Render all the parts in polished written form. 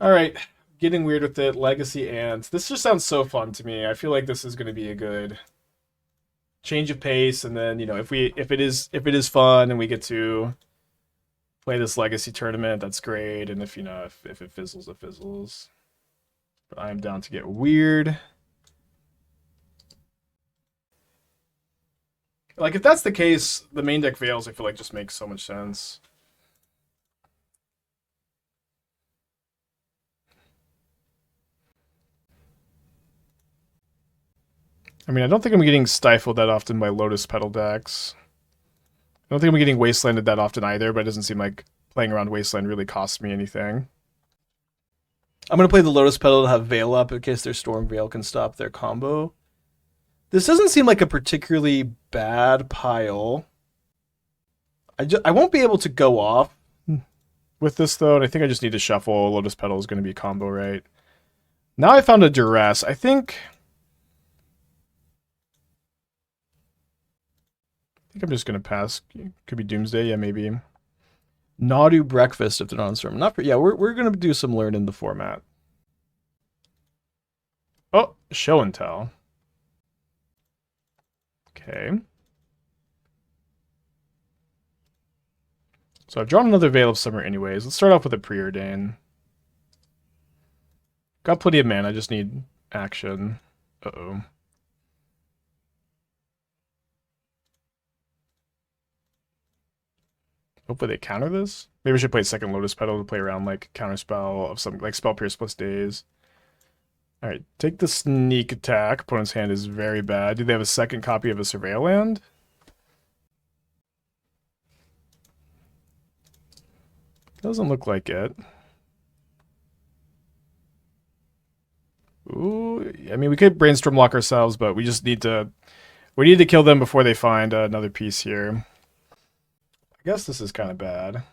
Alright, getting weird with it. Legacy Ants. This just sounds so fun to me. I feel like this is going to be a good change of pace, and then, you know, if it is fun and we get to play this Legacy tournament, that's great. And if, you know, if it fizzles, it fizzles. But I am down to get weird. Like, if that's the case, the main deck Veils, I feel like, just makes so much sense. I mean, I don't think I'm getting stifled that often by Lotus Petal decks. I don't think I'm getting Wastelanded that often either, but it doesn't seem like playing around Wasteland really costs me anything. I'm going to play the Lotus Petal to have Veil up in case their Storm Veil can stop their combo. This doesn't seem like a particularly bad pile. I won't be able to go off with this, though, and I think I just need to shuffle. Lotus Petal is going to be a combo, right? Now I found a Duress. I think I'm just going to pass. Could be Doomsday, yeah, maybe. Nadu Breakfast if they're not on Storm. Not for, yeah, we're going to do some learning in the format. Oh, Show and Tell. Okay. So I've drawn another Veil of Summer anyways. Let's start off with a Preordain. Got plenty of mana, I just need action. Uh-oh. Hopefully they counter this. Maybe I should play second Lotus Petal to play around like counterspell of something like Spell Pierce plus Daze. Alright, take the sneak attack. Opponent's hand is very bad. Do they have a second copy of a Surveil land? Doesn't look like it. Ooh, I mean, we could Brainstorm lock ourselves, but we just need to... We need to kill them before they find another piece here. I guess this is kind of bad.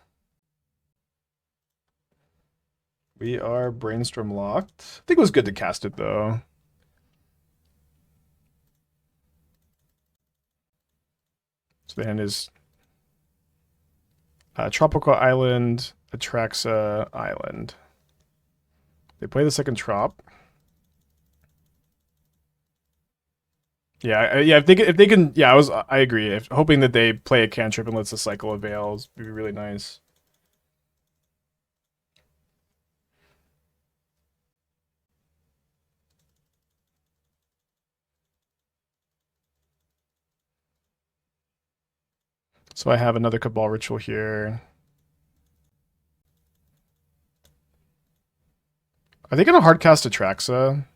We are Brainstorm locked. I think it was good to cast it, though. So the hand is Tropical Island, Atraxa Island. They play the second Trop. Yeah, yeah. If they can, yeah, I agree. Hoping that they play a cantrip and lets the cycle of Veils would be really nice. So I have another Cabal Ritual here. Are they going to hardcast Atraxa?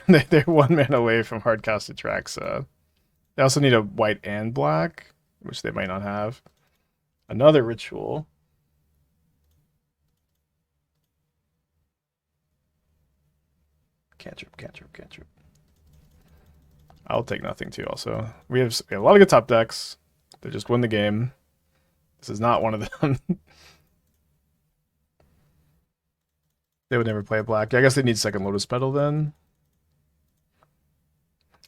They're 1 mana away from hardcast Atraxa. They also need a white and black, which they might not have. Another Ritual. Cantrip, cantrip, cantrip. I'll take nothing too also. We have a lot of good top decks. They just win the game. This is not one of them. They would never play a black. I guess they need second Lotus Petal then.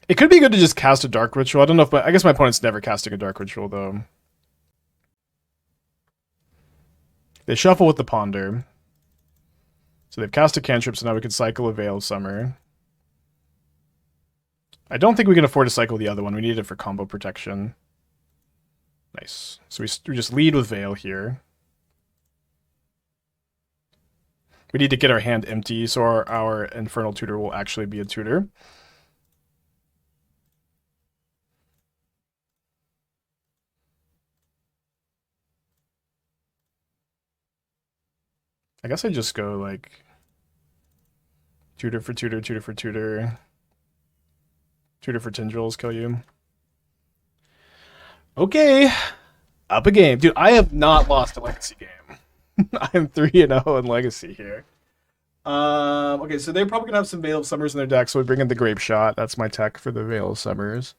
It could be good to just cast a Dark Ritual. I don't know if I guess my opponent's never casting a Dark Ritual though. They shuffle with the Ponder. So they've cast a cantrip, so now we can cycle a Veil of Summer. I don't think we can afford to cycle the other one. We need it for combo protection. Nice. So we just lead with Veil here. We need to get our hand empty, so our Infernal Tutor will actually be a tutor. I guess I just go like tutor for tutor, tutor for tutor. Tutor for Tendrils, kill you. Okay. Up a game. Dude, I have not lost a Legacy game. I am 3-0 in Legacy here. Okay, so they're probably going to have some Veil of Summers in their deck, so we bring in the Grapeshot. That's my tech for the Veil of Summers.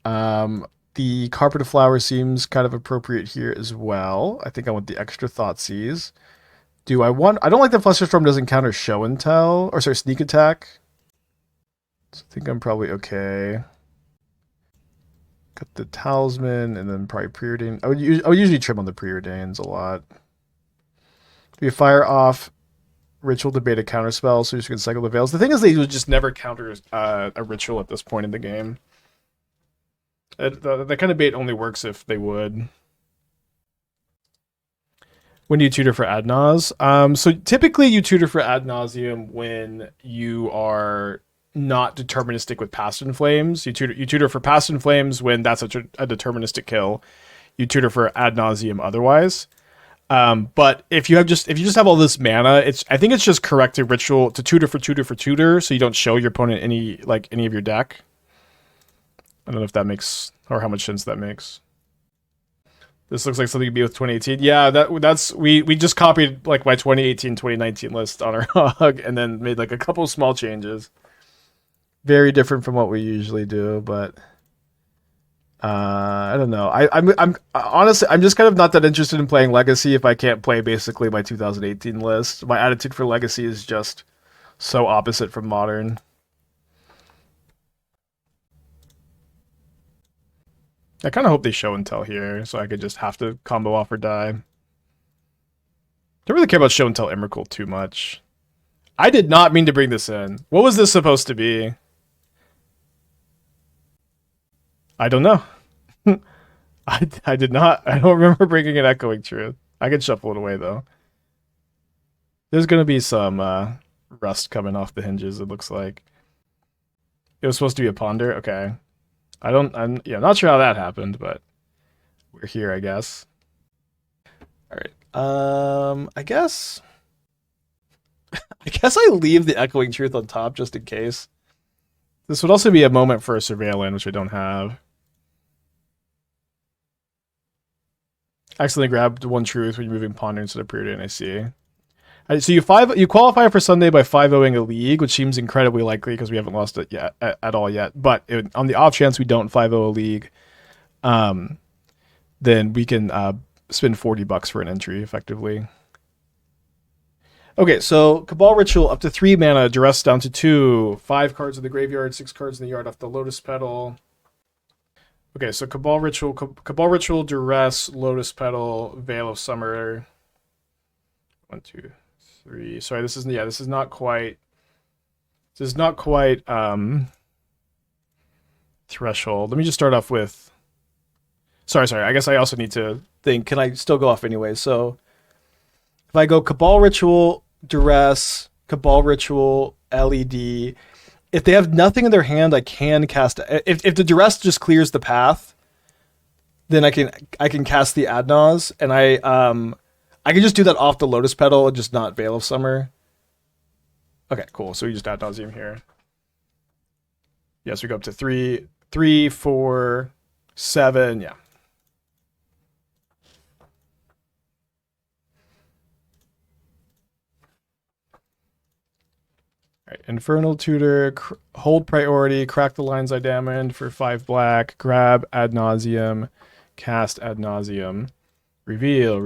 The Carpet of Flowers seems kind of appropriate here as well. I think I want the extra Thoughtseize. I don't like that Flusterstorm doesn't counter Show and Tell, or sorry, Sneak Attack. So I think I'm probably okay. Got the Talisman, and then probably Preordain. I would usually trim on the Preordains a lot. We fire off Ritual to beta counterspell, so you can cycle the Veils. The thing is, they would just never counter a Ritual at this point in the game. That kind of bait only works if they would. When do you tutor for Ad Nauseam? So typically you tutor for Ad Nauseam when you are not deterministic with Past in Flames. You tutor for Past in Flames when that's a deterministic kill. You tutor for Ad Nauseam otherwise. But if you just have all this mana, I think it's just correct to ritual to tutor for tutor, so you don't show your opponent any of your deck. I don't know if that makes or how much sense that makes. This looks like something to be with 2018. Yeah, that's we just copied like my 2018 2019 list on our hog and then made like a couple small changes. Very different from what we usually do, but I don't know. I'm honestly I'm just kind of not that interested in playing Legacy if I can't play basically my 2018 list. My attitude for Legacy is just so opposite from Modern. I kind of hope they show and tell here, so I could just have to combo off or die. Don't really care about show and tell Emrakul too much. I did not mean to bring this in. What was this supposed to be? I don't know. I did not. I don't remember bringing an Echoing Truth. I can shuffle it away, though. There's going to be some rust coming off the hinges, it looks like. It was supposed to be a Ponder? Okay. I'm not sure how that happened, but we're here, I guess. All right. I guess I leave the Echoing Truth on top just in case. This would also be a moment for a Surveillant, which I don't have. Accidentally grabbed one Truth when you're moving Ponder instead of Preordain, I see. So you qualify for Sunday by 5-0ing a league, which seems incredibly likely because we haven't lost it yet at all yet. But on the off chance we don't 5-0 a league, then we can spend $40 for an entry effectively. Okay, so Cabal Ritual up to 3 mana, Duress down to 2, 5 cards in the graveyard, 6 cards in the yard off the Lotus Petal. Okay, so Cabal Ritual, Duress, Lotus Petal, Veil of Summer. 1, 2, 3. Sorry, this is not quite Threshold. Let me just start off with sorry, I guess I also need to think, can I still go off anyway? So if I go Cabal Ritual, Duress, Cabal Ritual, LED, if they have nothing in their hand, I can cast. If the Duress just clears the path, then I can cast the Ad Nauseam, and I can just do that off the Lotus Petal and just not Veil of Summer. Okay, cool. So we just Ad Nauseam here. Yes, we go up to 3, 4, 7. Yeah. All right, Infernal Tutor, hold priority, crack the lines I damaged for 5 black, grab Ad Nauseam, cast Ad Nauseam. Reveal.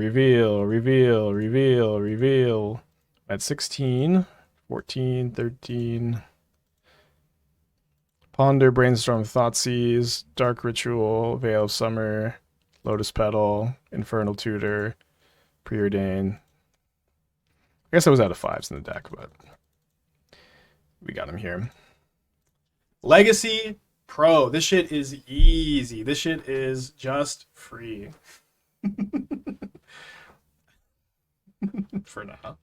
At 16, 14, 13. Ponder, Brainstorm, Thoughtseize, Dark Ritual, Veil of Summer, Lotus Petal, Infernal Tutor, Preordain. I guess I was out of 5s in the deck, but we got him here. Legacy Pro. This shit is easy. This shit is just free. For now,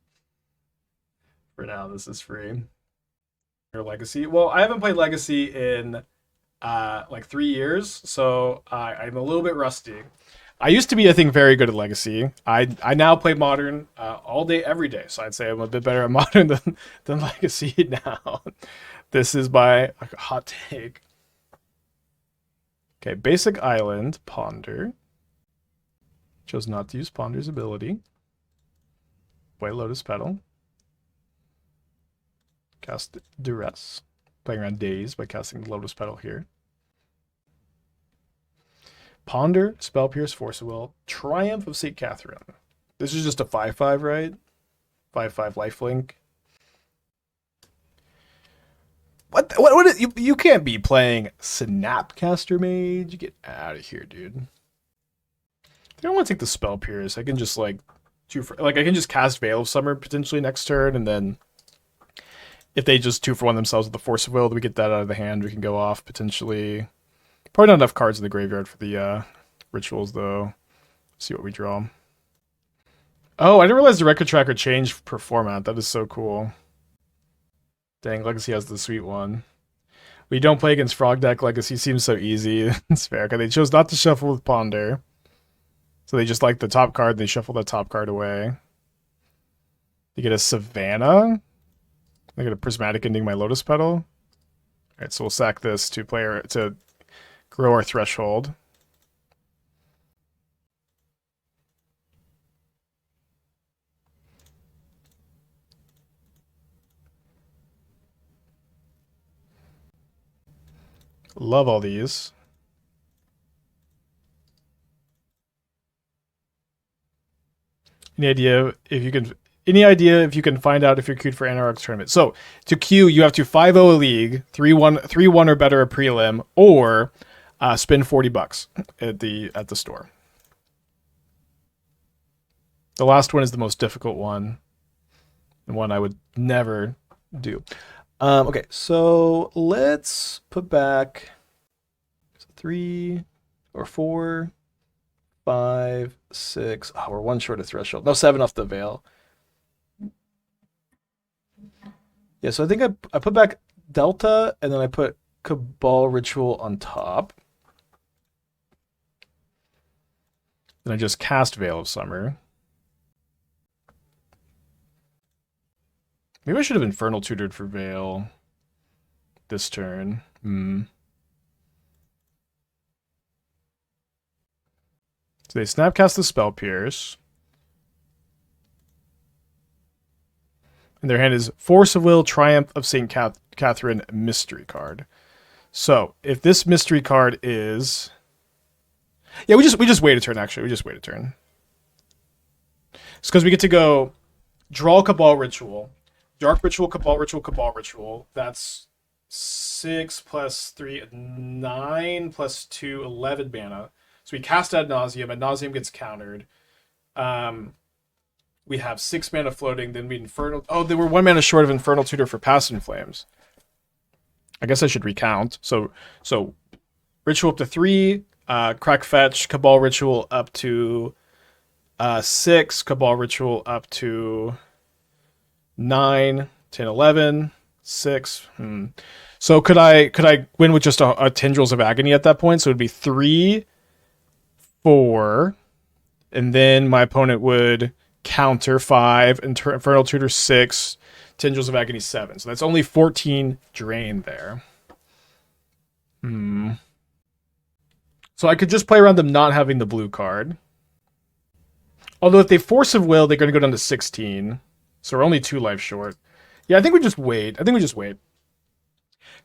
this is free. Your Legacy. Well, I haven't played Legacy in like 3 years, so I'm a little bit rusty. I used to be, I think, very good at Legacy. I now play Modern all day, every day, so I'd say I'm a bit better at Modern than Legacy now. This is my hot take. Okay, basic island, Ponder. Chose not to use Ponder's ability. Play Lotus Petal. Cast Duress. Playing around Daze by casting the Lotus Petal here. Ponder, Spell Pierce, Force of Will, Triumph of St. Catherine. This is just a 5/5, right? 5/5 lifelink. What is, you can't be playing Snapcaster Mage. Get out of here, dude. I don't want to take the Spell Pierce. I can just like like I can just cast Veil of Summer potentially next turn, and then if they just 2-for-1 themselves with the Force of Will, we get that out of the hand. We can go off potentially. Probably not enough cards in the graveyard for the rituals though. Let's see what we draw. Oh, I didn't realize the record tracker changed per format. That is so cool. Dang, Legacy has the sweet one. We don't play against Frog Deck. Legacy seems so easy. It's fair. Okay, they chose not to shuffle with Ponder. So they just like the top card, they shuffle the top card away. They get a Savannah. They get a Prismatic ending my Lotus Petal. Alright, so we'll sack this to grow our threshold. Love all these. Any idea if you can find out if you're queued for Anarch's tournament? So to queue, you have to 5-0 a league, 3-1 or better a prelim, or spend $40 at the store. The last one is the most difficult one, and one I would never do. Okay, so let's put back 3 or 4, 5, 6. Oh, we're one short of threshold. No, 7 off the Veil. Yeah, so I think I put back Delta, and then I put Cabal Ritual on top. Then I just cast Veil of Summer. Maybe I should have Infernal Tutored for Veil this turn. So they Snapcast the Spell Pierce. And their hand is Force of Will, Triumph of St. Catherine, Mystery card. So if this Mystery card is... Yeah, we just wait a turn, actually. We just wait a turn. It's because we get to go draw Cabal Ritual. Dark Ritual, Cabal Ritual, Cabal Ritual. That's 6 plus 3, 9 plus 2, 11 mana. So we cast Ad Nauseam. Ad Nauseam gets countered. We have 6 mana floating. Then we Infernal... Oh, they were 1 mana short of Infernal Tutor for Past in Flames. I guess I should recount. So Ritual up to 3. Crack Fetch. Cabal Ritual up to 6. Cabal Ritual up to... 9, 10, 11, 6. So could I win with just a Tendrils of Agony at that point? So it would be 3, 4, and then my opponent would counter 5, Infernal Tutor 6, Tendrils of Agony 7. So that's only 14 drain there. So I could just play around them not having the blue card. Although if they Force of Will, they're going to go down to 16. So we're only 2 life short. Yeah, I think we just wait.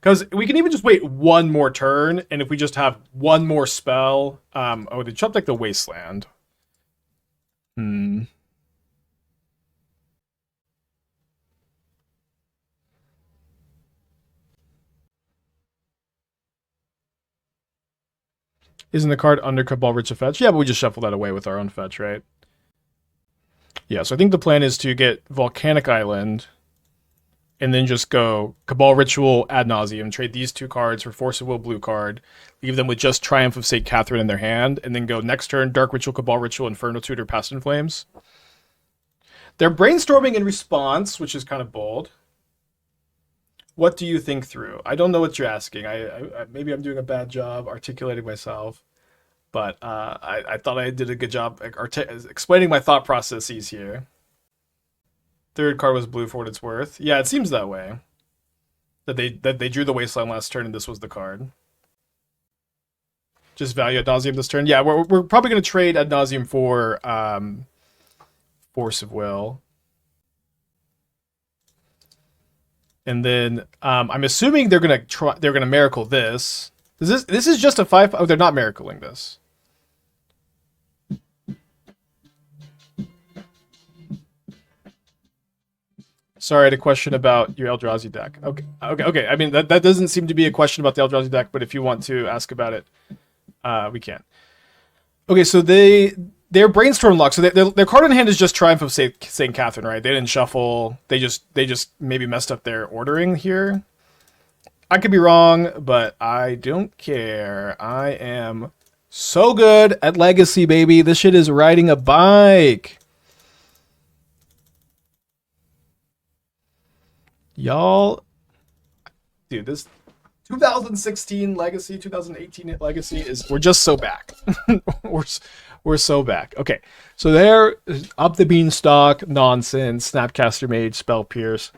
Because we can even just wait 1 more turn, and if we just have 1 more spell... oh, they chopped like the Wasteland. Isn't the card under Cabal Ritual fetch? Yeah, but we just shuffle that away with our own fetch, right? Yeah, so I think the plan is to get Volcanic Island and then just go Cabal Ritual, Ad Nauseam, trade these 2 cards for Force of Will blue card, leave them with just Triumph of St. Catherine in their hand, and then go next turn Dark Ritual, Cabal Ritual, Infernal Tutor, Past in Flames. They're brainstorming in response, which is kind of bold. What do you think through? I don't know what you're asking. I maybe I'm doing a bad job articulating myself. But I thought I did a good job explaining my thought processes here. Third card was blue for what it's worth. Yeah, it seems that way. That they drew the Wasteland last turn and this was the card. Just value Ad Nauseam this turn. Yeah, we're probably going to trade Ad Nauseam for Force of Will. And then I'm assuming they're gonna miracle this. This is just a 5. Oh, they're not miracling this. Sorry, I had a question about your Eldrazi deck. Okay. I mean, that doesn't seem to be a question about the Eldrazi deck, but if you want to ask about it, we can. Okay, so they they're Brainstorm locked, so their card in hand is just Triumph of St. Catherine, right? They didn't shuffle. They just maybe messed up their ordering here. I could be wrong, but I don't care. I am so good at Legacy, baby. This shit is riding a bike. Y'all, dude, this 2016 Legacy, 2018 Legacy we're just so back. we're so back. Okay, so they're up the beanstalk, nonsense, Snapcaster Mage, Spell Pierce,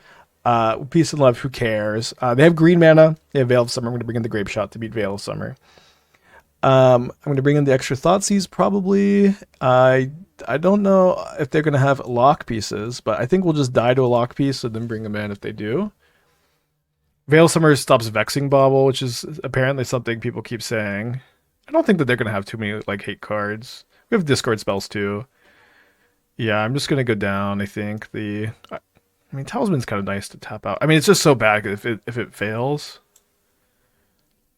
Peace and Love, who cares? They have green mana, they have Veil of Summer. I'm going to bring in the Grapeshot to beat Veil of Summer. I'm going to bring in the extra Thoughtseize probably. I don't know if they're going to have lock pieces, but I think we'll just die to a lock piece and then bring them in if they do. Veil of Summer stops Vexing Bauble, which is apparently something people keep saying. I don't think that they're going to have too many like hate cards. We have discard spells too. Yeah, I'm just going to go down, I think. I mean, Talisman's kind of nice to tap out. I mean, it's just so bad if it fails.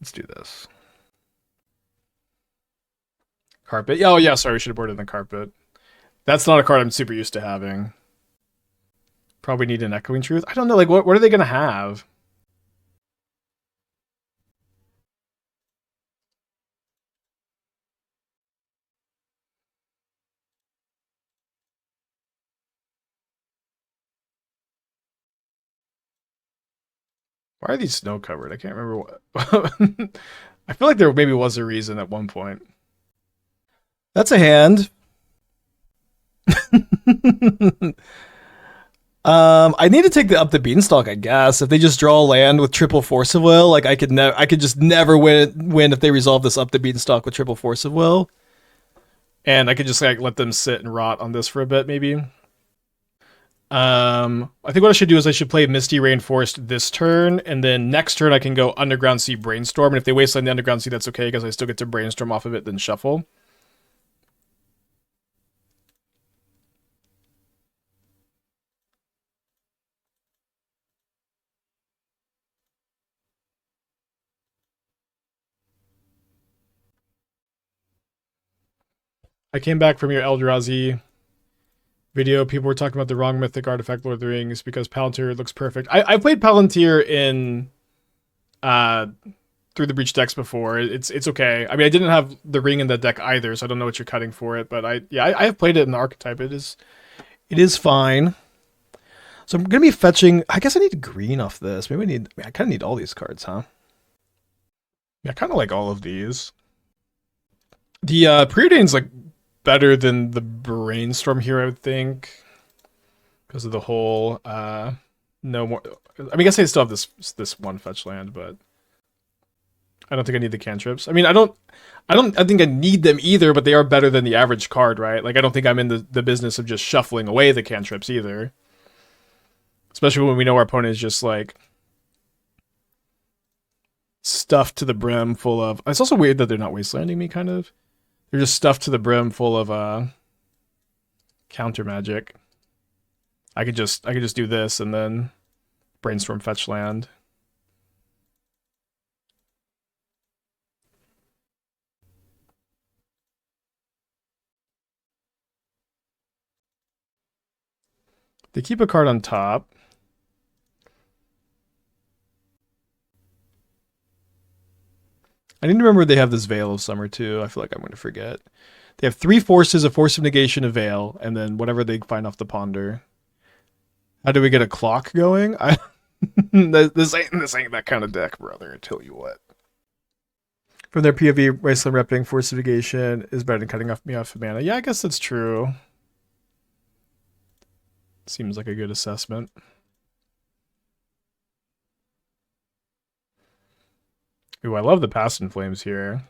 Let's do this. Carpet. Oh, yeah, sorry, we should have boarded the Carpet. That's not a card I'm super used to having. Probably need an Echoing Truth. I don't know, like, what are they going to have? Why are these snow covered? I can't remember what. I feel like there maybe was a reason at one point. That's a hand. I need to take up the beanstalk, I guess. If they just draw a land with triple Force of Will, like I could just never win if they resolve this up the beanstalk with triple Force of Will. And I could just like let them sit and rot on this for a bit, maybe. I think what I should do is I should play Misty Rainforest this turn, and then next turn I can go Underground Sea Brainstorm, and if they wasteland the Underground Sea, that's okay, because I still get to Brainstorm off of it, then shuffle. I came back from your Eldrazi video. People were talking about the wrong mythic artifact Lord of the Rings because Palantir looks perfect. I played Palantir in through the Breach decks before. It's okay. I mean, I didn't have the ring in the deck either, so I don't know what you're cutting for it. But I have played it in the archetype. It is fine. So I'm gonna be fetching. I guess I need green off this. Maybe I kind of need all these cards, huh? Yeah, I kind of like all of these. The Preordain's like better than the Brainstorm here, I would think, because of the whole no more. I mean, I guess I still have this one fetch land, but I don't think I need the cantrips. I mean, I think I need them either, but they are better than the average card, right? Like, I don't think I'm in the business of just shuffling away the cantrips either, especially when we know our opponent is just like stuffed to the brim full of. It's also weird that they're not wastelanding me, kind of. They're just stuffed to the brim full of counter magic. I could just do this and then Brainstorm fetch land. They keep a card on top. I need to remember they have this Veil of Summer too. I feel like I'm going to forget. They have 3 forces, a Force of Negation, a Veil, and then whatever they find off the Ponder. How do we get a clock going? This ain't that kind of deck, brother. I tell you what. From their POV, Wasteland repping Force of Negation is better than cutting me off of mana. Yeah, I guess that's true. Seems like a good assessment. Ooh, I love the Past in Flames here.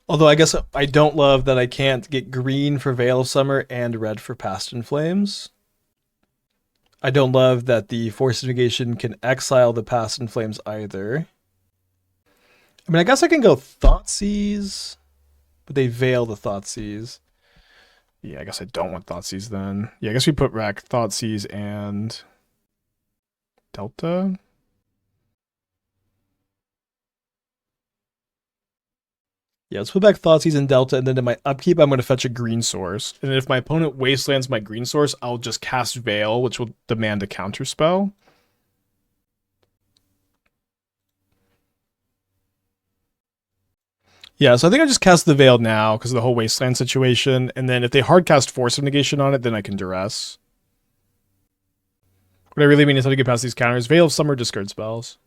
Although I guess I don't love that I can't get green for Veil of Summer and red for Past in Flames. I don't love that the Force of Negation can exile the Past in Flames either. I mean, I guess I can go Thoughtseize, but they veil the Thoughtseize. Yeah, I guess I don't want Thoughtseize then. Yeah, I guess we put back Thoughtseize and Delta. Yeah, let's put back Thoughtseize and Delta, and then in my upkeep, I'm going to fetch a green source. And if my opponent wastelands my green source, I'll just cast Veil, which will demand a counterspell. Yeah, so I think I just cast the Veil now because of the whole wasteland situation, and then if they hardcast Force of Negation on it, then I can Duress. What I really mean is how to get past these counters. Veil of Summer, discard spells.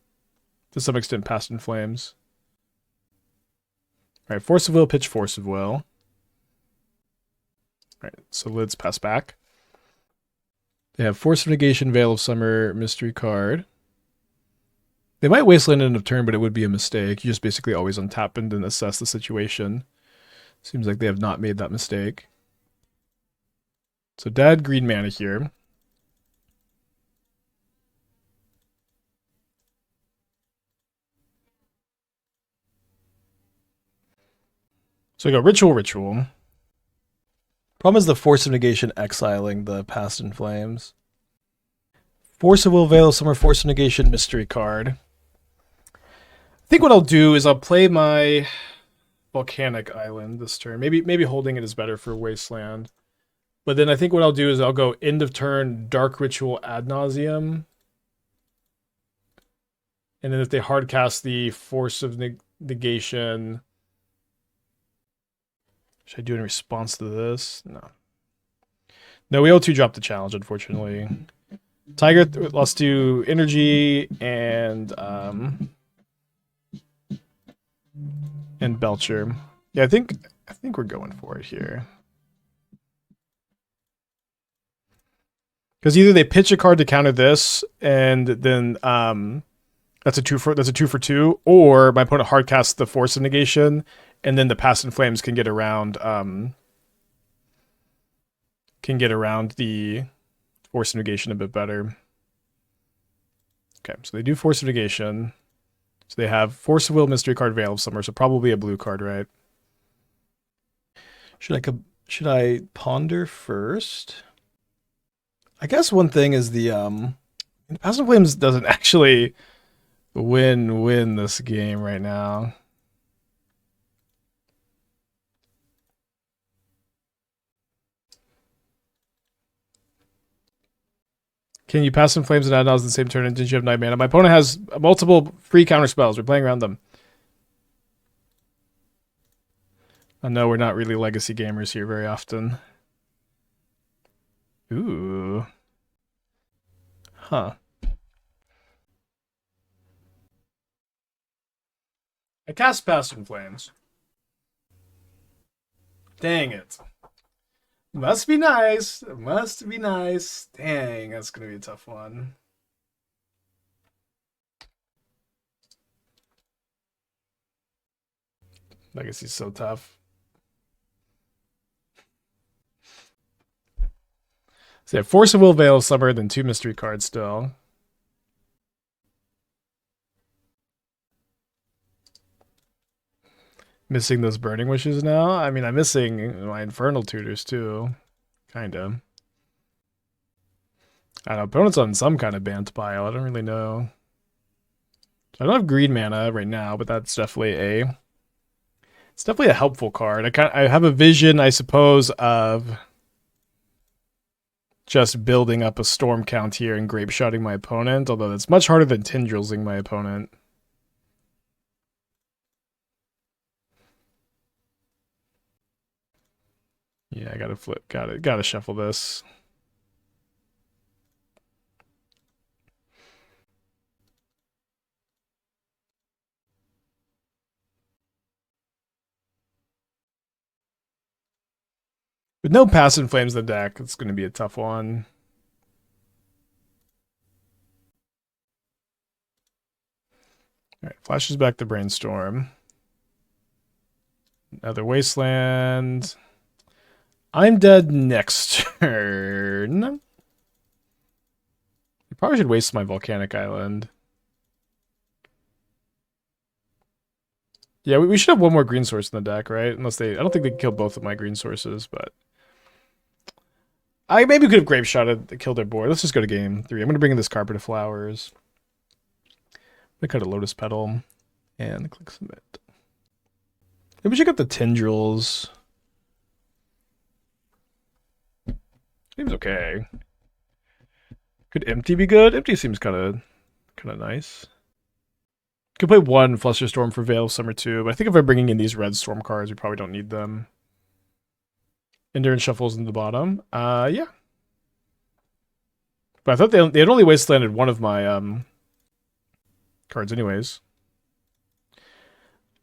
To some extent, Past in Flames. Alright, Force of Will, pitch Force of Will. Alright, so lids pass back. They have Force of Negation, Veil of Summer, Mystery card. They might wasteland end of turn, but it would be a mistake. You just basically always untap and then assess the situation. Seems like they have not made that mistake. So dad green mana here. So I go Ritual. Problem is the Force of Negation exiling the Past in Flames. Force of Will, Veil of Summer, Force of Negation, Mystery card. I think what I'll do is I'll play my Volcanic Island this turn. Maybe holding it is better for Wasteland. But then I think what I'll do is I'll go end of turn, Dark Ritual, Ad Nauseam. And then if they hardcast the Force of Negation... Should I do in response to this? No. No, we O2 dropped the challenge, unfortunately. Tiger, let's do Energy and Belcher. Yeah, I think we're going for it here. Because either they pitch a card to counter this, and then that's a two for two, or my opponent hardcasts the Force of Negation, and then the Past in Flames can get around the Force of Negation a bit better. Okay, so they do Force of Negation. So they have Force of Will, Mystery card, Veil of Summer, so probably a blue card, right? Should I ponder first? I guess one thing is the Past in Flames doesn't actually win this game right now. Can you Past in Flames and Ad Nauseam the same turn and didn't you have 9 mana? My opponent has multiple free counter spells. We're playing around them. I know we're not really legacy gamers here very often. Ooh. Huh. I cast Past in Flames. Dang it. Must be nice. Must be nice. Dang, that's going to be a tough one. Legacy's so tough. So yeah, Force of Will, Veil of Summer, then 2 mystery cards still. Missing those Burning Wishes now? I mean, I'm missing my Infernal Tutors too. Kinda. I don't know, opponent's on some kind of banned pile. I don't really know. I don't have green mana right now, but that's definitely it's definitely a helpful card. I have a vision, I suppose, of just building up a storm count here and grapeshotting my opponent, although that's much harder than Tendrilsing my opponent. Yeah, I gotta flip. Gotta shuffle this. With no Past in Flames in the deck, it's gonna be a tough one. Alright, flashes back the Brainstorm. Another Wasteland. I'm dead next turn. I probably should waste my Volcanic Island. Yeah, we should have one more green source in the deck, right? Unless I don't think they can kill both of my green sources, but I maybe could have Grapeshotted to kill their board. Let's just go to game 3. I'm going to bring in this Carpet of Flowers. I'm going to cut a Lotus Petal and click Submit. Maybe we should get the Tendrils. Seems okay. Could Empty be good? Empty seems kind of nice. Could play one Flusterstorm for Veil of Summer too, but I think if we're bringing in these red storm cards, we probably don't need them. Endurance Shuffles in the bottom. Yeah. But I thought they had only wastelanded one of my cards anyways.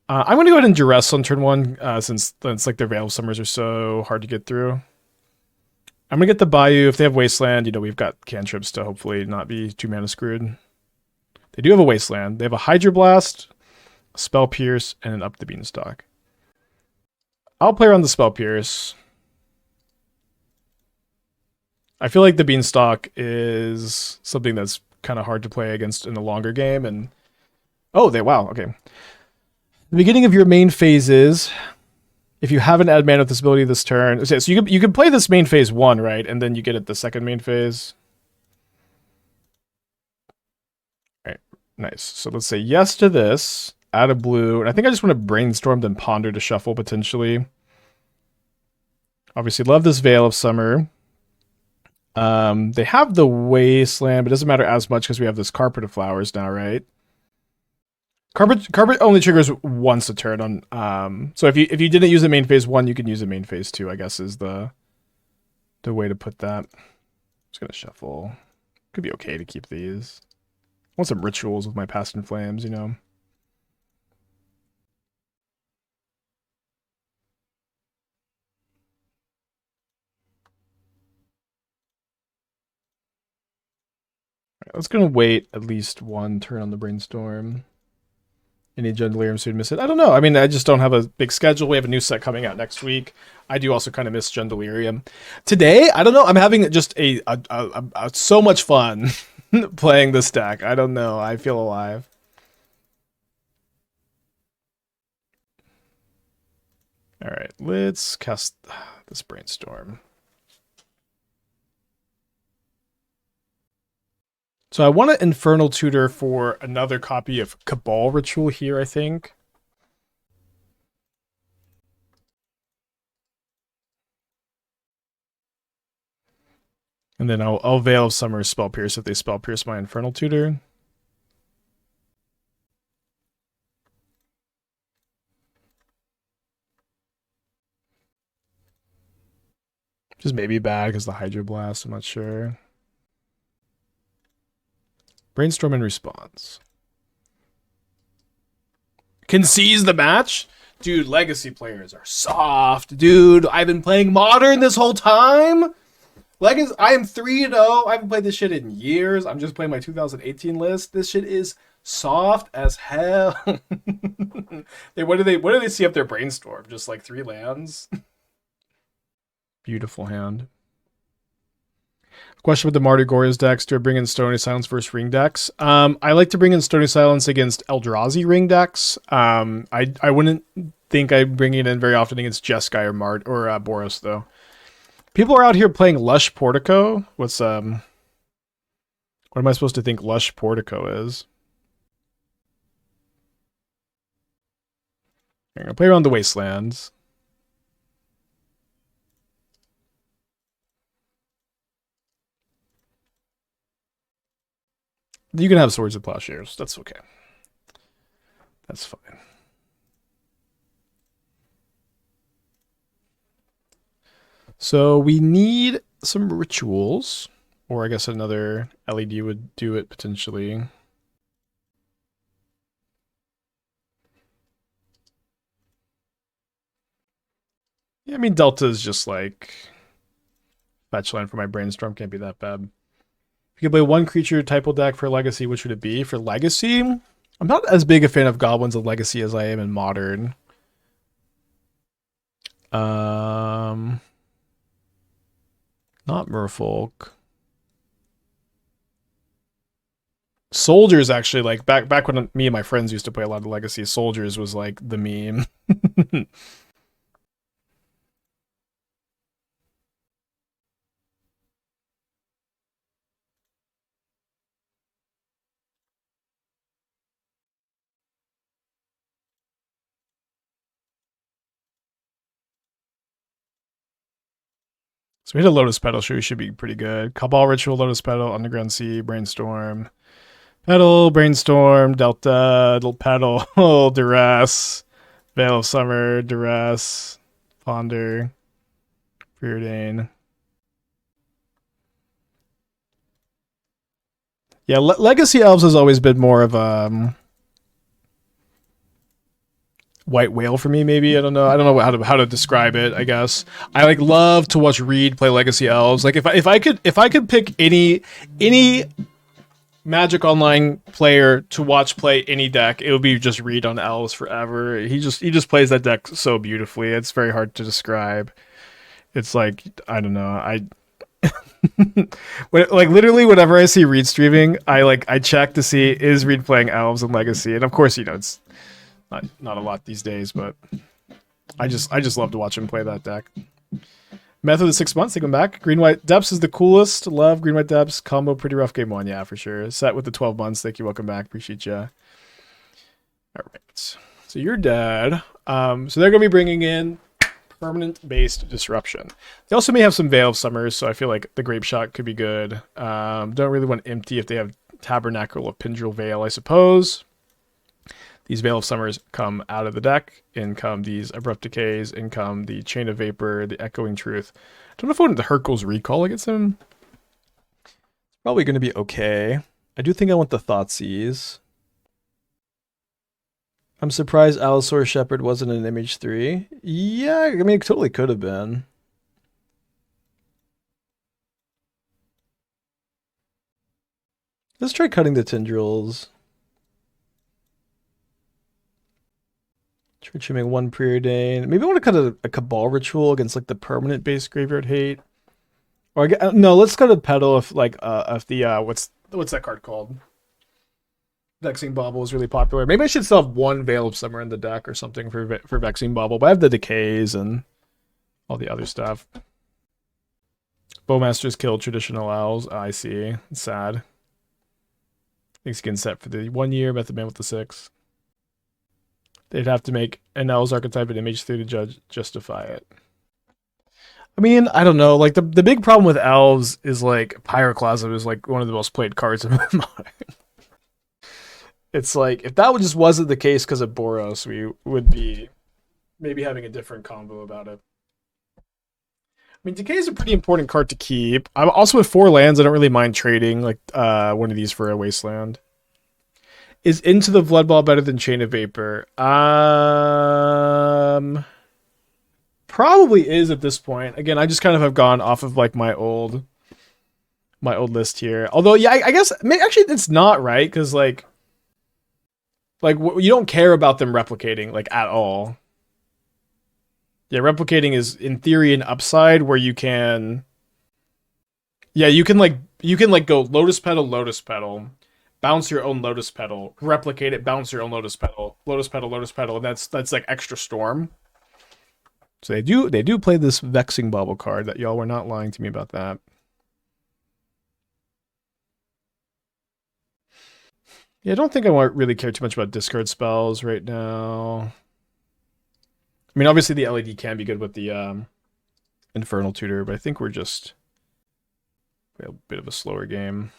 I'm going to go ahead and Duress on turn 1, since it's like their Veil of Summers are so hard to get through. I'm going to get the Bayou. If they have Wasteland, you know, we've got cantrips to hopefully not be too mana screwed. They do have a Wasteland. They have a Hydroblast, a Spell Pierce, and an Up the Beanstalk. I'll play around the Spell Pierce. I feel like the Beanstalk is something that's kind of hard to play against in the longer game. And wow, okay. The beginning of your main phases, if you haven't added mana with this ability this turn, so you could play this main phase 1, right? And then you get it the second main phase. All right, nice. So let's say yes to this, add a blue, and I think I just want to Brainstorm, then Ponder to shuffle potentially. Obviously love this Veil of Summer. They have the Wasteland, but it doesn't matter as much because we have this Carpet of Flowers now, right? Carpet only triggers once a turn on. So if you didn't use the main phase 1, you can use the main phase 2. I guess is the way to put that. Just gonna shuffle. Could be okay to keep these. I want some rituals with my Past in Flames, you know. Right, let's gonna wait at least one turn on the Brainstorm. Any Gendelium soon miss it? I don't know. I mean, I just don't have a big schedule. We have a new set coming out next week. I do also kind of miss Gendelium. Today, I don't know. I'm having just a so much fun playing this deck. I don't know. I feel alive. All right, let's cast this Brainstorm. So I want to Infernal Tutor for another copy of Cabal Ritual here, I think. And then I'll Veil of Summer Spell Pierce if they Spell Pierce my Infernal Tutor. Just maybe bad because the Hydroblast, I'm not sure. Brainstorm in response. Can seize the match? Dude, Legacy players are soft. Dude, I've been playing Modern this whole time. Legacy, I am 3-0. I haven't played this shit in years. I'm just playing my 2018 list. This shit is soft as hell. What do they see up their Brainstorm? Just like 3 lands? Beautiful hand. Question with the Marty Goria's decks. Do I bring in Stony Silence versus ring decks? I like to bring in Stony Silence against Eldrazi ring decks. I wouldn't think I'd bring it in very often against Jeskai or Boros, though. People are out here playing Lush Portico. What am I supposed to think Lush Portico is? I'm gonna play around the Wastelands. You can have Swords of Plowshares. That's okay. That's fine. So we need some rituals. Or I guess another LED would do it potentially. Yeah, I mean, Delta is just like fetch land for my Brainstorm. Can't be that bad. If you could play one creature typo deck for Legacy, which would it be? For Legacy, I'm not as big a fan of Goblins of Legacy as I am in Modern. Not Merfolk. Soldiers, actually, like back when me and my friends used to play a lot of Legacy, Soldiers was like the meme. So we hit a Lotus Petal, so we should be pretty good. Cabal Ritual, Lotus Petal, Underground Sea, Brainstorm. Petal, Brainstorm, Delta, Petal, Duress, Veil of Summer, Duress, Ponder, Preordain. Yeah, Legacy Elves has always been more of a white whale for me. Maybe I don't know how to describe it. I guess I like love to watch Reed play Legacy Elves. Like if I could pick any Magic Online player to watch play any deck, it would be just Reed on Elves forever. He just plays that deck so beautifully. It's very hard to describe. It's like I don't know. Like literally whenever I see Reed streaming, I check to see is Reed playing Elves and Legacy, and of course it's not a lot these days, but I just love to watch him play that deck. Method of 6 months, take him back. Green White Depths is the coolest. Love Green White Depths combo. Pretty rough game one, yeah, for sure. Set with the 12 months. Thank you. Welcome back. Appreciate you. All right, so you're dead. So they're gonna be bringing in permanent based disruption. They also may have some Veil of Summers, so I feel like the Grapeshot could be good. Don't really want empty if they have Tabernacle of Pindril Veil, I suppose. These Veil of Summers come out of the deck. In come these Abrupt Decays. In come the Chain of Vapor, the Echoing Truth. I don't know if I want the Hurkyl's Recall against him. It's probably going to be okay. I do think I want the Thoughtseize. I'm surprised Allosaur Shepherd wasn't in Image 3. Yeah, I mean, it totally could have been. Let's try cutting the Tendrils. Trimming one Preordain. Maybe I want to cut a Cabal Ritual against like the permanent base graveyard hate. Or no, let's cut a Petal if the what's that card called? Vexing Bauble is really popular. Maybe I should still have one Veil of Summer in the deck or something for Vexing Bauble. But I have the Decays and all the other stuff. Bowmasters killed traditional owls. I see. It's sad. Thanks again set for the 1 year. Method Man with the 6. They'd have to make an Elves archetype and Image 3 to justify it. I mean, I don't know. Like the big problem with Elves is like Pyroclasm is like one of the most played cards in Modern. It's like if that just wasn't the case because of Boros, we would be maybe having a different combo about it. I mean, Decay is a pretty important card to keep. I'm also with 4 lands. I don't really mind trading like one of these for a Wasteland. Is Into the Blood Ball better than Chain of Vapor? Probably is at this point. Again, I just kind of have gone off of like my old list here. Although, yeah, I guess actually it's not right because like you don't care about them replicating like at all. Yeah, replicating is in theory an upside where you can. Yeah, you can go Lotus Petal. Bounce your own Lotus Petal, replicate it, bounce your own Lotus Petal, and that's like extra storm. So they do play this Vexing Bauble card that y'all were not lying to me about that. Yeah, I don't think I really care too much about discard spells right now. I mean, obviously the LED can be good with the Infernal Tutor, but I think we're just a bit of a slower game.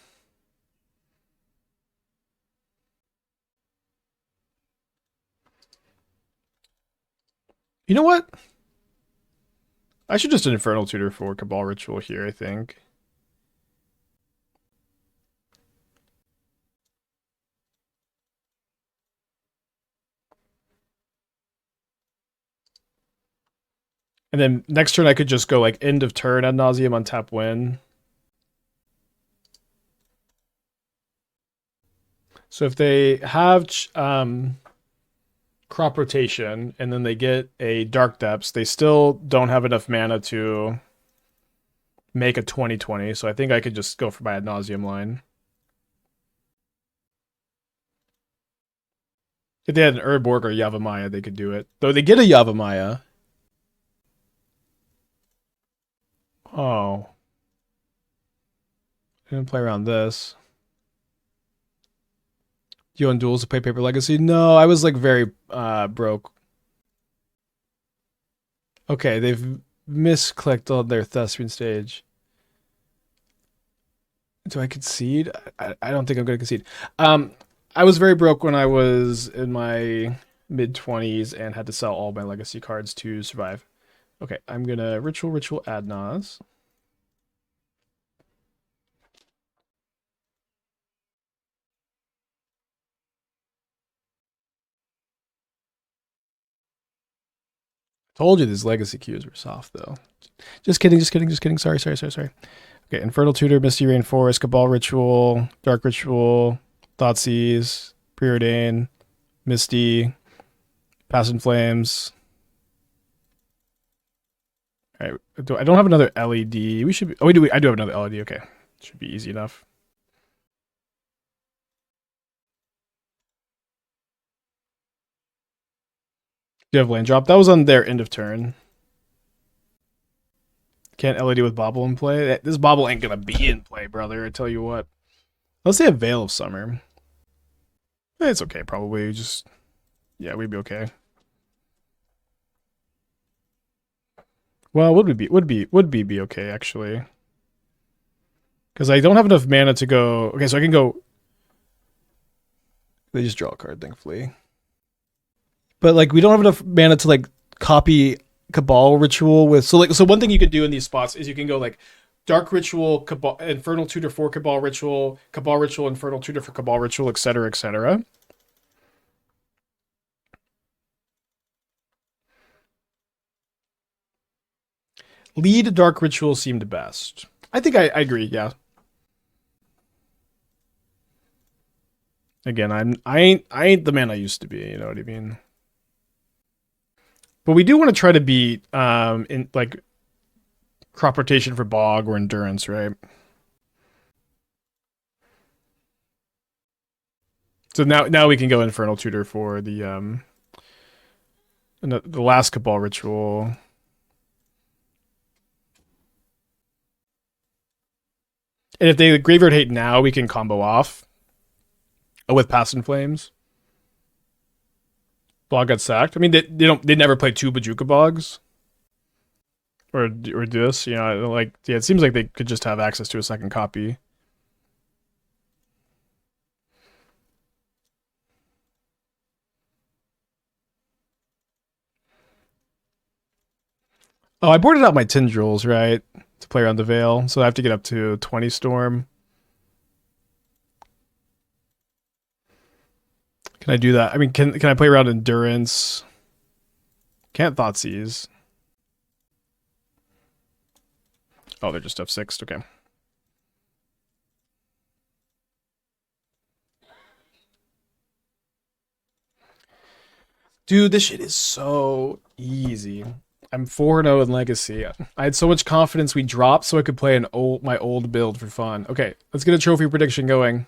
You know what? I should just Infernal Tutor for Cabal Ritual here, I think. And then next turn I could just go like end of turn Ad Nauseam on tap win. So if they have crop rotation and then they get a Dark Depths, they still don't have enough mana to make a 20/20. So I think I could just go for my Ad Nauseam line. If they had an Urborg or Yavimaya, they could do it. Though they get a Yavimaya. Oh. I didn't play around this. Do you own duels to play Paper Legacy? No, I was like very broke. Okay, they've misclicked on their thespian stage. Do I concede? I don't think I'm going to concede. I was very broke when I was in my mid-20s and had to sell all my legacy cards to survive. Okay, I'm going to Ritual, Ad Nauseam. Told you these legacy queues were soft, though. Just kidding. Sorry. Okay, Infernal Tutor, Misty Rainforest, Cabal Ritual, Dark Ritual, Thoughtseize, Preordain, Misty, Pass in Flames. All right, I don't have another LED. We should be. Oh, we do. I do have another LED. Okay, should be easy enough. Do you have land drop? That was on their end of turn. Can't LED with Bobble in play. This Bobble ain't gonna be in play, brother. I tell you what. Let's say a Veil of Summer. It's okay, probably. Just yeah, we'd be okay. Well, would be okay actually? Because I don't have enough mana to go. Okay, so I can go. They just draw a card, thankfully. But like, we don't have enough mana to like copy Cabal Ritual with. So one thing you could do in these spots is you can go like Dark Ritual, Cabal, Infernal Tutor for Cabal Ritual, Infernal Tutor for Cabal Ritual, etc., etc. Lead Dark Ritual seemed best. I think I agree. Yeah. Again, I ain't the man I used to be. You know what I mean? But we do want to try to beat in like crop rotation for Bog or Endurance, right? So now we can go Infernal Tutor for the last Cabal Ritual. And if they Graveyard Hate now, we can combo off with Pass in Flames. Bog got sacked. I mean, they never play two Bajuka Bogs. Or this, you know, like yeah, it seems like they could just have access to a second copy. Oh, I boarded out my Tendrils, right? To play around the Veil. So I have to get up to 20 Storm. Can I do that? I mean, can I play around Endurance? Can't Thoughtseize. Oh, they're just F6'd. Okay. Dude, this shit is so easy. I'm 4-0 in Legacy. I had so much confidence we dropped so I could play my old build for fun. Okay, let's get a trophy prediction going.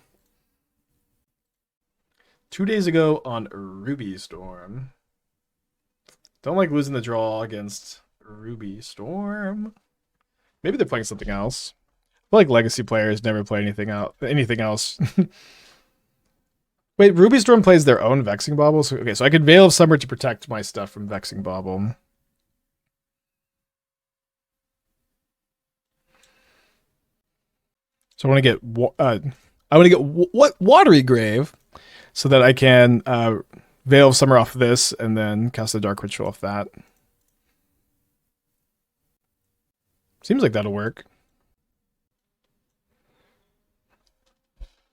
2 days ago on Ruby Storm. Don't like losing the draw against Ruby Storm. Maybe they're playing something else. I feel like Legacy players never play anything else. Wait, Ruby Storm plays their own Vexing Bauble? Okay, so I could Veil of Summer to protect my stuff from Vexing Bauble. So I want to get Watery Grave so that I can Veil of Summer off this and then cast the Dark Ritual off that. Seems like that'll work.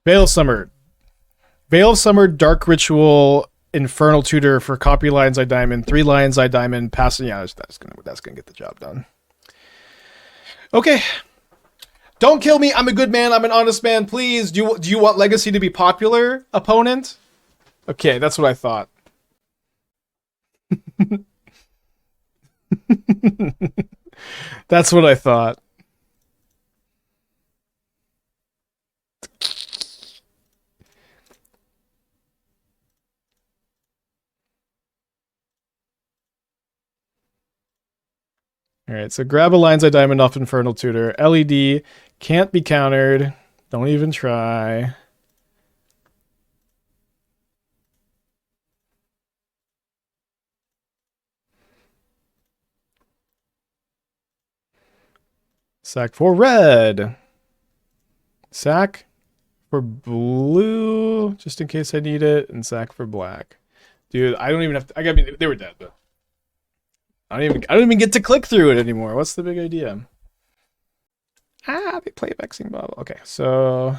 Veil of Summer, Dark Ritual, Infernal Tutor for copy Lion's Eye Diamond, 3 Lion's Eye Diamond, passing. Yeah, that's gonna get the job done. Okay. Don't kill me. I'm a good man. I'm an honest man. Please. Do you want Legacy to be popular, opponent? Okay, that's what I thought. That's what I thought. All right, so grab a Lion's Eye Diamond off Infernal Tutor. LED can't be countered. Don't even try. Sack for red. Sack for blue, just in case I need it, and sack for black. Dude, I don't even have to. I mean, they were dead, but I don't even get to click through it anymore. What's the big idea? They play Vexing Bubble. Okay, so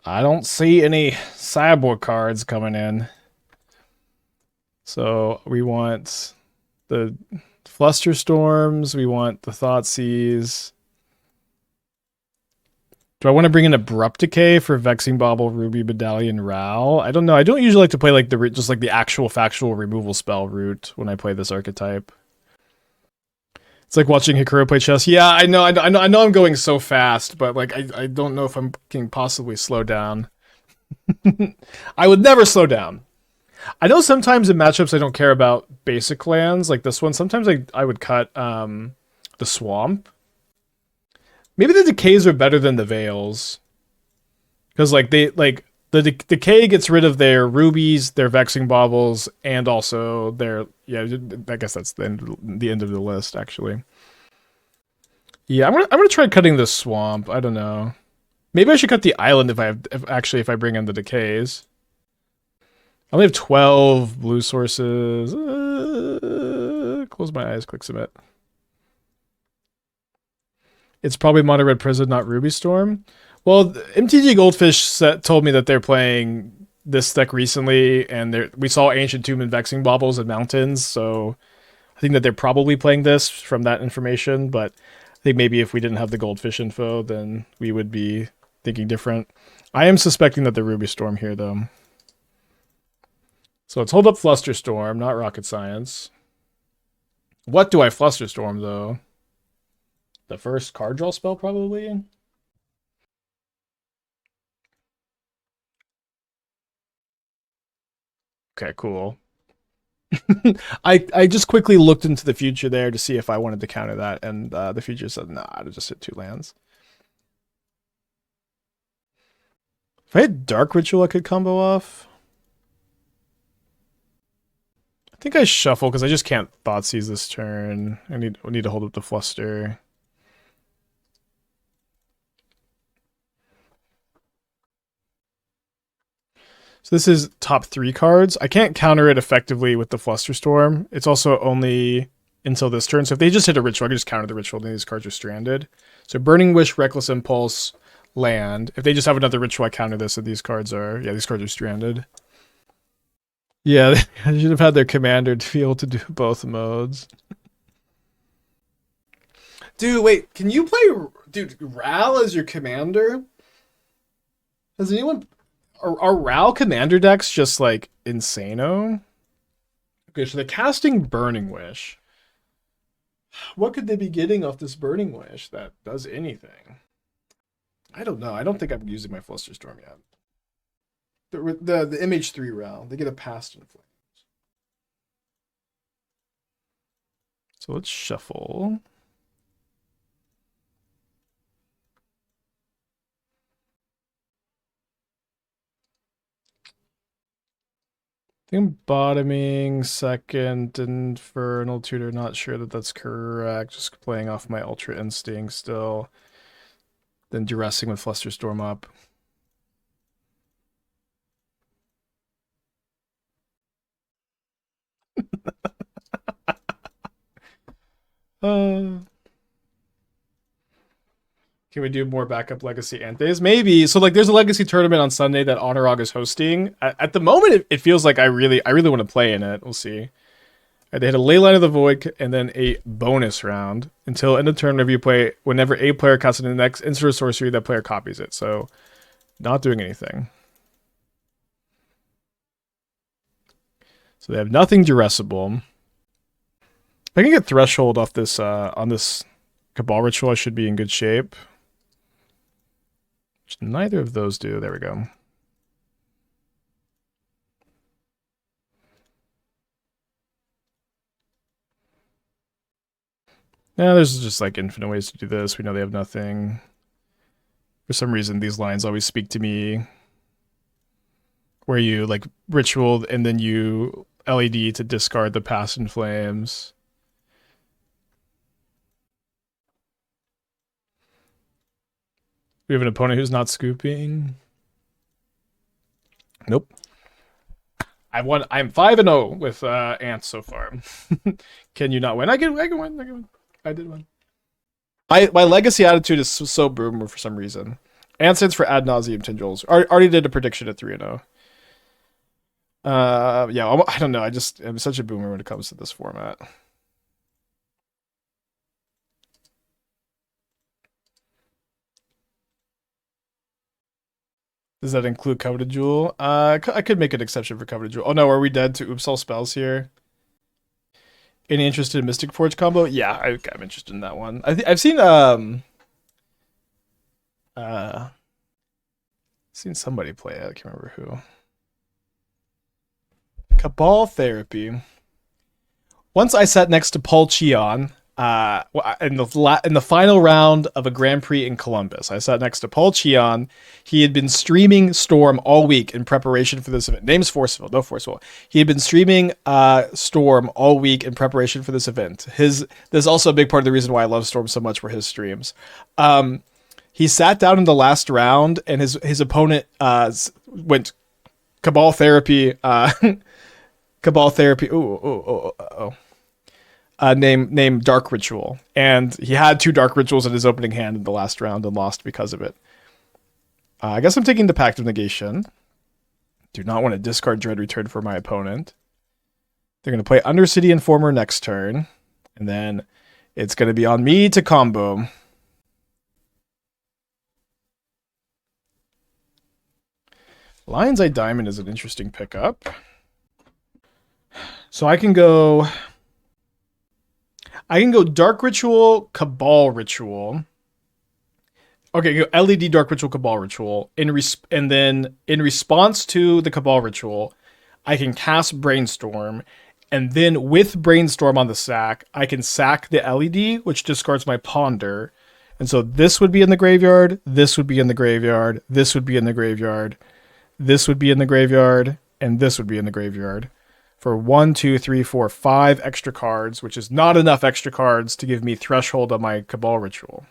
I don't see any sideboard cards coming in. So we want the Flusterstorms. We want the Thoughtseize. Do I want to bring in Abrupt Decay for Vexing Bauble, Ruby, Medallion, Ral? I don't know. I don't usually like to play like just like the actual factual removal spell route when I play this archetype. It's like watching Hurkyl play chess. Yeah, I know I'm going so fast, but like I don't know if I can possibly slow down. I would never slow down. I know sometimes in matchups I don't care about basic lands like this one. Sometimes I would cut the swamp. Maybe the decays are better than the veils. Because like the decay gets rid of their rubies, their vexing baubles, and also their I guess that's the end of the list actually. Yeah, I'm gonna try cutting the swamp. I don't know. Maybe I should cut the island if I bring in the decays. I only have 12 blue sources. Close my eyes, click submit. It's probably Mono Red Prison, not Ruby Storm. Well, MTG Goldfish told me that they're playing this deck recently, and we saw Ancient Tomb and Vexing Baubles and Mountains, so I think that they're probably playing this from that information, but I think maybe if we didn't have the Goldfish info, then we would be thinking different. I am suspecting that the Ruby Storm here, though. So let's hold up Flusterstorm, not rocket science. What do I Flusterstorm, though? The first card draw spell, probably? Okay, cool. I just quickly looked into the future there to see if I wanted to counter that, and the future said, nah, I just hit 2 lands. If I had Dark Ritual, I could combo off. I think I shuffle, because I just can't Thoughtseize this turn. I need to hold up the Fluster. So this is top 3 cards. I can't counter it effectively with the Flusterstorm. It's also only until this turn. So if they just hit a Ritual, I can just counter the Ritual, then these cards are stranded. So Burning Wish, Reckless Impulse, land. If they just have another Ritual, I counter this, and these cards are stranded. Yeah, they should have had their commander feel to do both modes. Dude, wait, can you play, Ral as your commander? Has anyone... Are Ral commander decks just, like, insano? Okay, so they're casting Burning Wish. What could they be getting off this Burning Wish that does anything? I don't know. I don't think I'm using my Flusterstorm yet. The MH3 Ral. They get a Past in Flames. So let's shuffle. I think I'm bottoming second Infernal Tutor. Not sure that that's correct. Just playing off my Ultra Instinct still. Then duressing with Flusterstorm up. Can we do more backup Legacy Antes? Maybe. So like there's a Legacy tournament on Sunday that Honorog is hosting. At the moment it feels like I really want to play in it. We'll see. They had a Leyline of the Void and then a bonus round. Until end of turn whenever a player casts the next instant or sorcery, that player copies it. So not doing anything. So they have nothing duressable. If I can get Threshold off this on this Cabal Ritual, I should be in good shape. Which neither of those do. There we go. Yeah, there's just like infinite ways to do this. We know they have nothing. For some reason, these lines always speak to me. Where you like Ritual and then you LED to discard the Past in Flames. We have an opponent who's not scooping. Nope. I'm 5-0 with ants so far. Can you not win? I can win. I did win. My legacy attitude is so boomer for some reason. Ant stands for Ad Nauseam Tendrils. Already did a prediction at 3-0. Yeah, I don't know. I'm such a boomer when it comes to this format. Does that include Coveted Jewel? I could make an exception for Coveted Jewel. Oh no, are we dead to oops all spells here? Any interested in Mystic Forge combo? Yeah, I'm interested in that one. I've seen somebody play it. I can't remember who. Cabal Therapy. Once I sat next to Paul Cheon in the final round of a Grand Prix in Columbus. I sat next to Paul Cheon. He had been streaming Storm all week in preparation for this event. Name's Forceful, no Forceful. He had been streaming Storm all week in preparation for this event. There's also a big part of the reason why I love Storm so much were his streams. He sat down in the last round, and his opponent went Cabal Therapy. Cabal Therapy. Named Dark Ritual, and he had 2 Dark Rituals in his opening hand in the last round and lost because of it. I guess I'm taking the Pact of Negation. Do not want to discard Dread Return for my opponent. They're going to play Undercity Informer next turn, and then it's going to be on me to combo. Lion's Eye Diamond is an interesting pickup. So I can go Dark Ritual, Cabal Ritual. Okay, go LED Dark Ritual, Cabal Ritual. And then in response to the Cabal Ritual, I can cast Brainstorm. And then with Brainstorm on the sack, I can sack the LED, which discards my Ponder. And so this would be in the graveyard, this would be in the graveyard, this would be in the graveyard, this would be in the graveyard, and this would be in the graveyard. For 1, 2, 3, 4, 5 extra cards, which is not enough extra cards to give me threshold on my Cabal Ritual.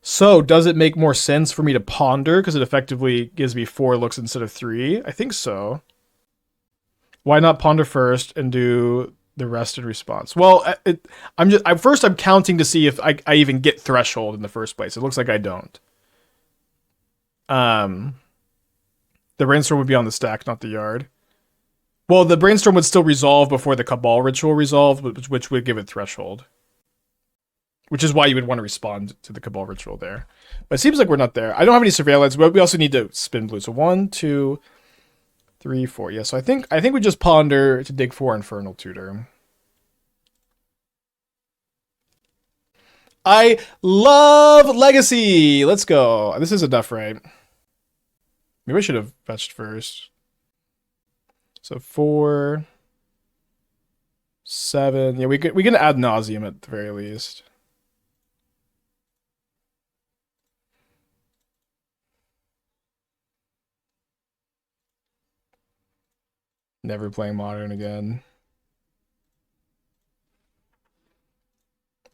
So does it make more sense for me to Ponder because it effectively gives me 4 looks instead of 3? I think so. Why not Ponder first and do the rest in response? Well, I'm counting to see if I even get threshold in the first place. It looks like I don't. The Brainstorm would be on the stack, not the yard. Well, the Brainstorm would still resolve before the Cabal Ritual resolved, which would give it threshold. Which is why you would want to respond to the Cabal Ritual there. But it seems like we're not there. I don't have any surveillance, but we also need to spin blue. So 1, 2, 3, 4. Yeah, so I think we just Ponder to dig for Infernal Tutor. I love Legacy! Let's go. This is enough, right? Maybe I should have fetched first. So 4, 7. Yeah, we can Ad Nauseam at the very least. Never playing Modern again.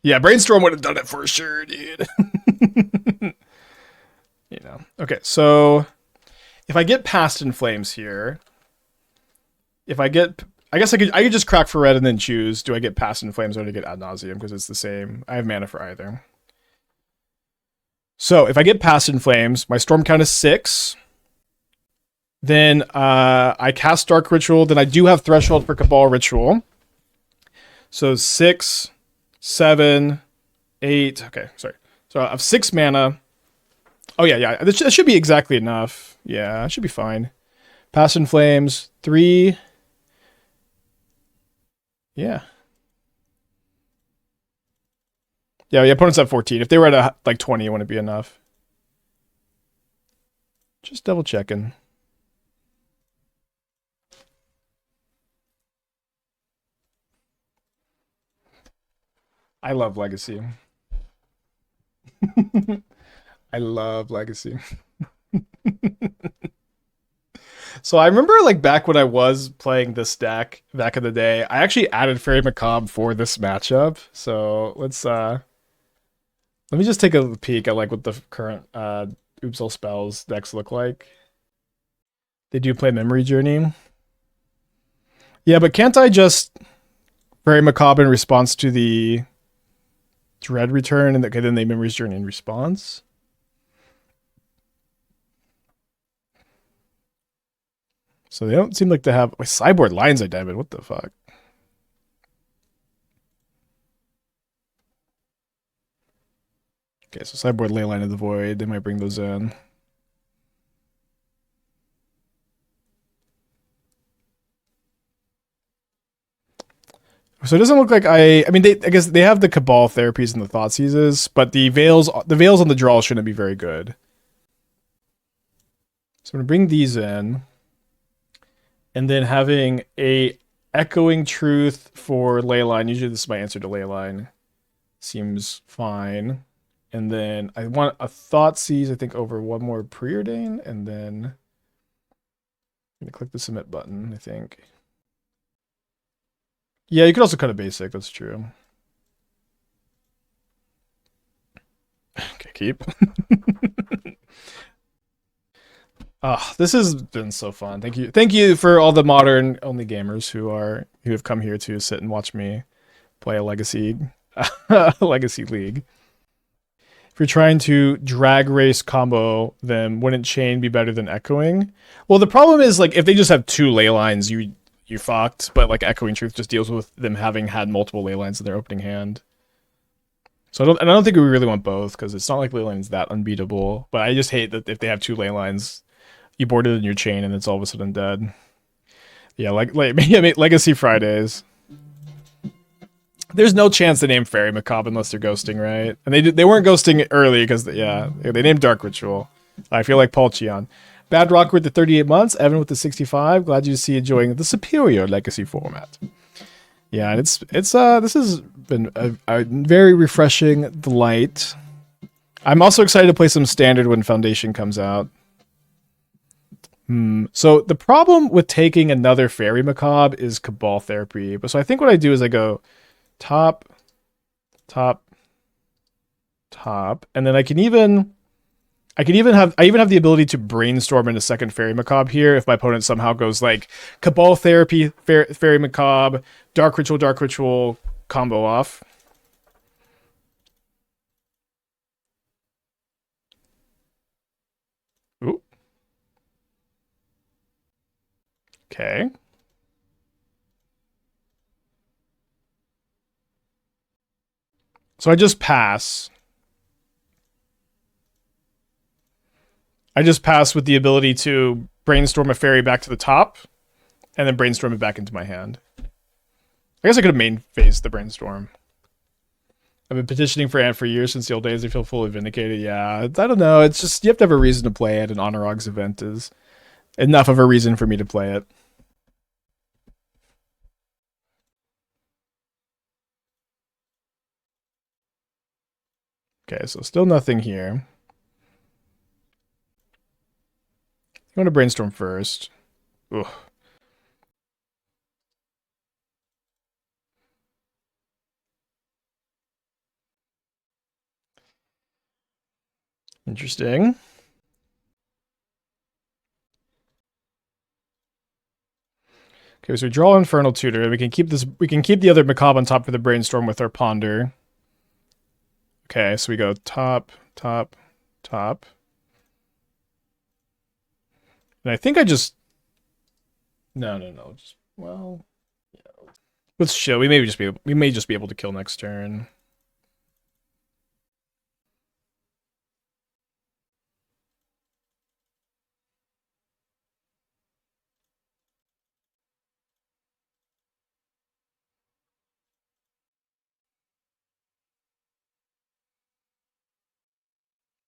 Yeah, Brainstorm would have done it for sure, dude. You know. Okay, so if I get Past in Flames here, I guess I could just crack for red and then choose. Do I get Past in Flames or do I get Ad Nauseam? Because it's the same. I have mana for either. So if I get Past in Flames, my Storm count is 6. Then I cast Dark Ritual. Then I do have Threshold for Cabal Ritual. So 6, 7, 8. Okay, sorry. So I have 6 mana. Oh, yeah. That should be exactly enough. Yeah, it should be fine. Past in Flames, 3. Yeah. Yeah, the opponent's at 14. If they were at like 20, it wouldn't be enough. Just double checking. I love Legacy. I love Legacy. So I remember like back when I was playing this deck back in the day, I actually added Faerie Macabre for this matchup. So let's Let me just take a peek at like what the current Oops All Spells decks look like. They do play Memory Journey. Yeah, but can't I just Faerie Macabre in response to the Dread return, and okay, then they Memory's Journey in response? So they don't seem like to have. Wait, sideboard Lion's Eye Diamond. What the fuck? Okay, so sideboard Leyline of the Void. They might bring those in. So it doesn't look like I mean, I guess they have the Cabal therapies and the Thoughtseizes, but the veils on the draw shouldn't be very good. So I'm gonna bring these in, and then having a Echoing Truth for Leyline. Usually this is my answer to Leyline. Seems fine. And then I want a Thoughtseize, I think, over one more Preordain, and then I'm gonna click the submit button, I think. Yeah, you could also cut a basic, that's true. Okay, keep. This has been so fun. Thank you. Thank you for all the modern only gamers who have come here to sit and watch me play a legacy legacy league. If you're trying to drag race combo them, wouldn't Chain be better than Echoing? Well, the problem is like if they just have two ley lines, you fucked. But like Echoing Truth just deals with them having had multiple ley lines in their opening hand. So I don't think we really want both because it's not like ley line's that unbeatable. But I just hate that if they have two ley lines, you board it in your chain and it's all of a sudden dead. Yeah, Legacy Fridays. There's no chance they named Faerie Macabre unless they're ghosting, right? And they weren't ghosting early because they named Dark Ritual. I feel like Paul Cheon. Bad Rock with the 38 months. Evan with the 65. Glad you see enjoying the superior legacy format. Yeah, and this has been a very refreshing delight. I'm also excited to play some Standard when Foundation comes out. So the problem with taking another Faerie Macabre is Cabal Therapy. But so I think what I do is I go top, top, top, and then I even have the ability to brainstorm in a second Faerie Macabre here if my opponent somehow goes like Cabal Therapy, Faerie Macabre, Dark Ritual, combo off. Ooh. Okay. So I just pass. I just pass with the ability to brainstorm a fairy back to the top, and then brainstorm it back into my hand. I guess I could have main phased the brainstorm. I've been petitioning for Ant for years since the old days. I feel fully vindicated. Yeah, I don't know. It's just you have to have a reason to play it, and Honorog's event is enough of a reason for me to play it. Okay, so still nothing here. I'm going to brainstorm first. Ugh. Interesting. Okay, so we draw Infernal Tutor. We can keep the other Macabre on top for the brainstorm with our Ponder. Okay, so we go top, top, top. And I think I just No. Just well, yeah. Let's chill. We may just be able to kill next turn.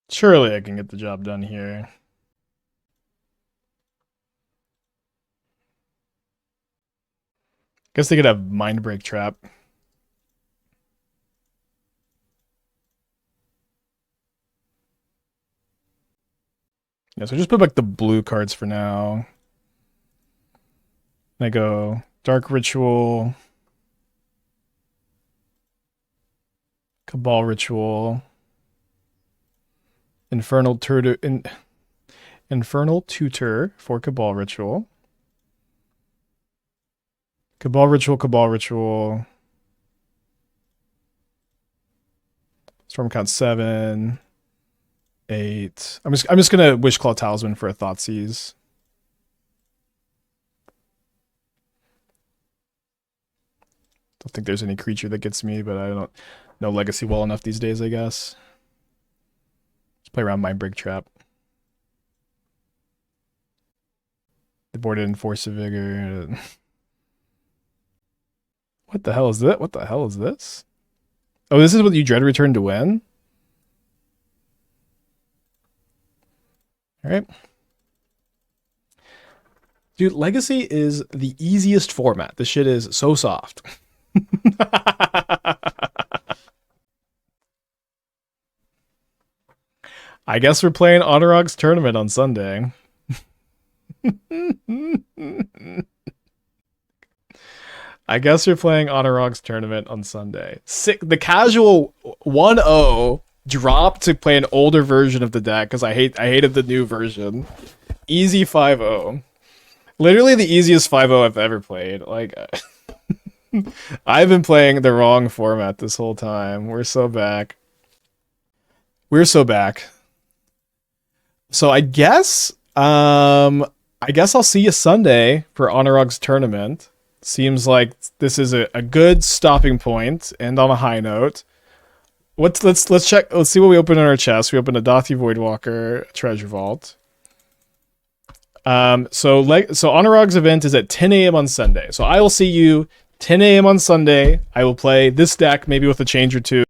Surely I can get the job done here. Guess they could have Mind Break Trap. Yeah, so just put back the blue cards for now. I go Dark Ritual, Cabal Ritual. Infernal Tutor, Infernal Tutor for Cabal Ritual. Cabal Ritual, Cabal Ritual. Storm count 7, 8. I'm just gonna Wishclaw Talisman for a Thoughtseize. Don't think there's any creature that gets me, but I don't know Legacy well enough these days, I guess. Let's play around Mindbreak Trap. The board in Force of Vigor. What the hell is that? What the hell is this? Oh, this is what you dread return to win? All right. Dude, Legacy is the easiest format. This shit is so soft. I guess we're playing Honorog's tournament on Sunday. I guess you're playing Honorog's tournament on Sunday. The casual 1-0 dropped to play an older version of the deck because I hated the new version. Easy 5-0. Literally the easiest 5-0 I've ever played. Like, I've been playing the wrong format this whole time. We're so back. We're so back. So I guess I'll see you Sunday for Honorog's tournament. Seems like this is a good stopping point and on a high note. Let's check. Let's see what we open in our chest. We open a Dothi Voidwalker Treasure Vault. So Honorog's event is at 10 a.m. on Sunday. So I will see you 10 a.m. on Sunday. I will play this deck, maybe with a change or two.